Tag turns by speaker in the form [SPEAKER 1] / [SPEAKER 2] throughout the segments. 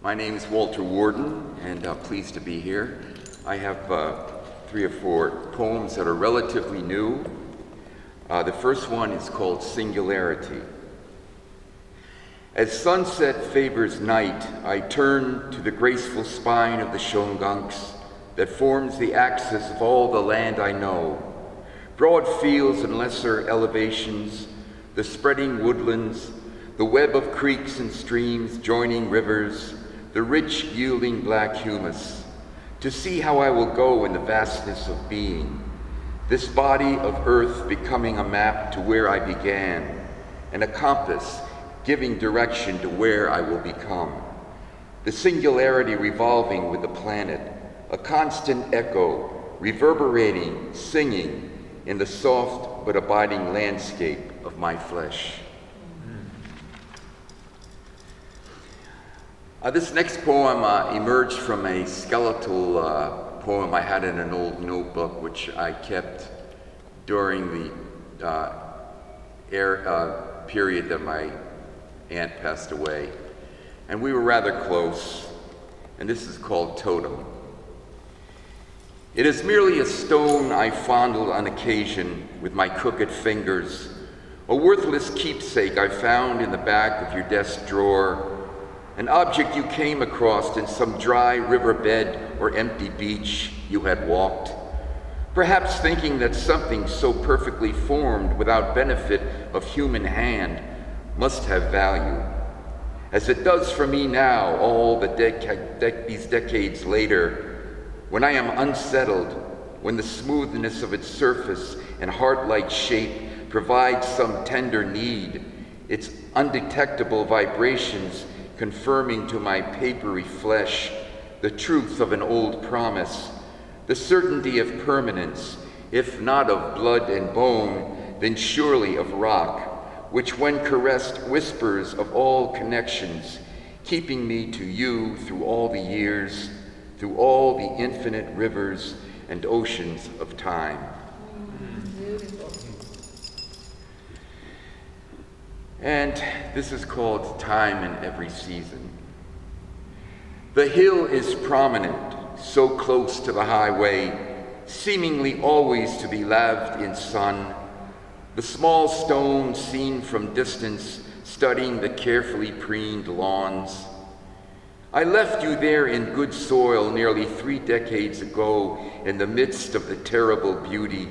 [SPEAKER 1] My name is Walter Worden, and pleased to be here. I have 3 or 4 poems that are relatively new. The first one is called Singularity. As sunset favors night, I turn to the graceful spine of the Shongunks that forms the axis of all the land I know. Broad fields and lesser elevations, the spreading woodlands, the web of creeks and streams joining rivers, the rich yielding black humus, to see how I will go in the vastness of being, this body of earth becoming a map to where I began, and a compass giving direction to where I will become. The singularity revolving with the planet, a constant echo, reverberating, singing in the soft but abiding landscape of my flesh. This next poem emerged from a skeletal poem I had in an old notebook, which I kept during the period that my aunt passed away. And we were rather close, and this is called Totem. It is merely a stone I fondled on occasion with my crooked fingers, a worthless keepsake I found in the back of your desk drawer, an object you came across in some dry riverbed or empty beach you had walked, perhaps thinking that something so perfectly formed without benefit of human hand must have value, as it does for me now all these decades later, when I am unsettled, when the smoothness of its surface and heart-like shape provides some tender need, its undetectable vibrations confirming to my papery flesh the truth of an old promise, the certainty of permanence, if not of blood and bone, then surely of rock, which when caressed whispers of all connections, keeping me to you through all the years, through all the infinite rivers and oceans of time.
[SPEAKER 2] Beautiful.
[SPEAKER 1] And this is called Time in Every Season. The hill is prominent, so close to the highway, seemingly always to be laved in sun. The small stones seen from distance, studying the carefully preened lawns. I left you there in good soil nearly 3 decades ago in the midst of the terrible beauty,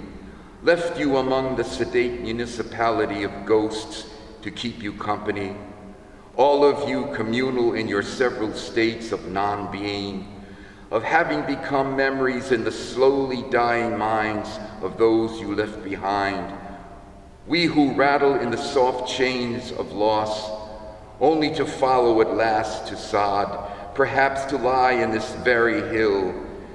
[SPEAKER 1] left you among the sedate municipality of ghosts to keep you company, all of you communal in your several states of non-being, of having become memories in the slowly dying minds of those you left behind. We who rattle in the soft chains of loss, only to follow at last to sod, perhaps to lie in this very hill,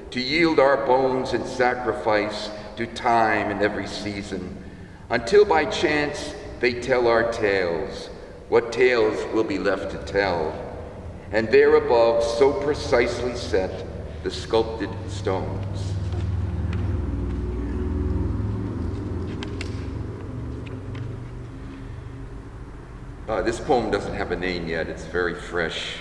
[SPEAKER 1] to yield our bones in sacrifice to time in every season, until by chance they tell our tales, what tales will be left to tell, and there above, so precisely set, the sculpted stones. This poem doesn't have a name yet, it's very fresh.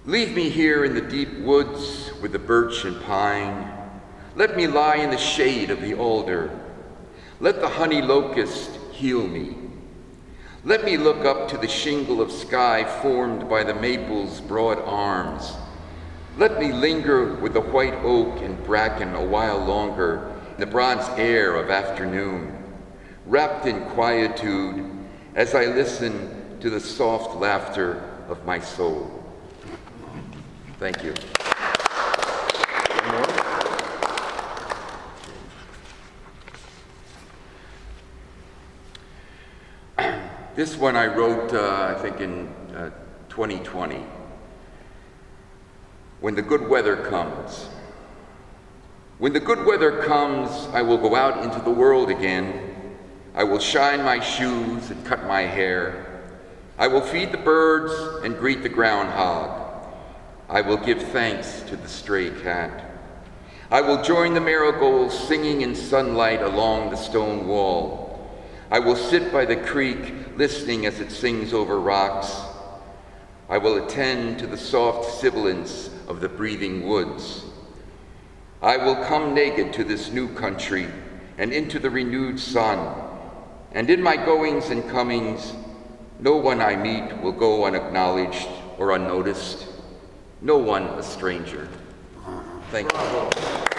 [SPEAKER 1] Leave me here in the deep woods with the birch and pine. Let me lie in the shade of the alder. Let the honey locust heal me. Let me look up to the shingle of sky formed by the maple's broad arms. Let me linger with the white oak and bracken a while longer in the bronze air of afternoon, wrapped in quietude as I listen to the soft laughter of my soul. Thank you. This one I wrote, I think in 2020. When the good weather comes. When the good weather comes, I will go out into the world again. I will shine my shoes and cut my hair. I will feed the birds and greet the groundhog. I will give thanks to the stray cat. I will join the marigolds singing in sunlight along the stone wall. I will sit by the creek, listening as it sings over rocks. I will attend to the soft sibilance of the breathing woods. I will come naked to this new country and into the renewed sun. And in my goings and comings, no one I meet will go unacknowledged or unnoticed. No one a stranger. Thank you.